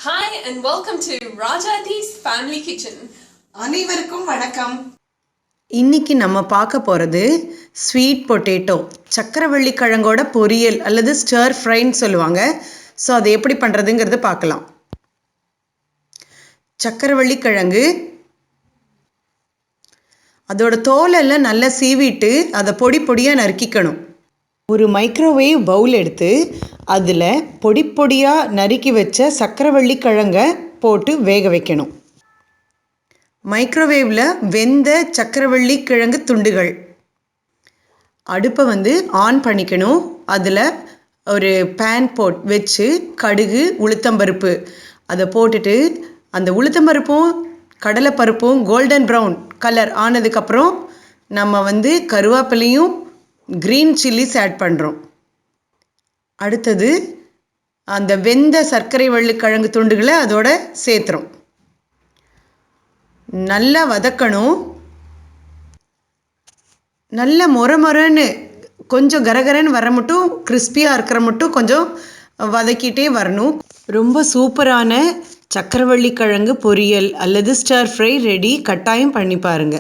Hi and welcome to Rajathi's Family Kitchen. அனைவருக்கும் வணக்கம். இன்னைக்கு நம்ம பார்க்க போகிறது ஸ்வீட் பொட்டேட்டோ சக்கரவள்ளி கிழங்கோட பொரியல் அல்லது ஸ்டர் ஃப்ரைன்னு சொல்லுவாங்க. ஸோ அதை எப்படி பண்ணுறதுங்கிறத பார்க்கலாம். சக்கரவள்ளி கிழங்கு அதோட தோலெல்லாம் நல்லா சீவிட்டு அதை பொடி பொடியாக நறுக்கிக்கணும். ஒரு மைக்ரோவேவ் பவுல் எடுத்து அதில் பொடி பொடியாக நறுக்கி வச்ச சக்கரவள்ளி கிழங்கை போட்டு வேக வைக்கணும். மைக்ரோவேவில் வெந்த சக்கரவள்ளி கிழங்கு துண்டுகள். அடுப்பை ஆன் பண்ணிக்கணும். அதில் ஒரு பேன் வச்சு கடுகு உளுத்தம்பருப்பு அதை போட்டுட்டு அந்த உளுத்தம்பருப்பும் கடலைப்பருப்பும் கோல்டன் ப்ரௌன் கலர் ஆனதுக்கப்புறம் நம்ம கருவேப்பிலையும் க்ரீன் சில்லிஸ் ஆட் பண்ணுறோம். அடுத்தது அந்த வெந்த சர்க்கரை வள்ளி கிழங்கு துண்டுகளை அதோட சேர்த்துறோம். நல்லா வதக்கணும். நல்ல மொரன்னு கொஞ்சம் கரகரன்னு வர மட்டும் கிறிஸ்பியாக இருக்கிற மட்டும் கொஞ்சம் வதக்கிட்டே வரணும். ரொம்ப சூப்பரான சக்கரவள்ளி கிழங்கு பொரியல் அல்லது ஸ்டர் ஃப்ரை ரெடி. கட்டாயம் பண்ணி பாருங்க.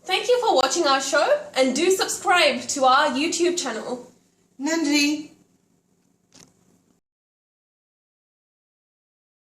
Thank you for watching our show and do subscribe to our YouTube channel. நன்றி.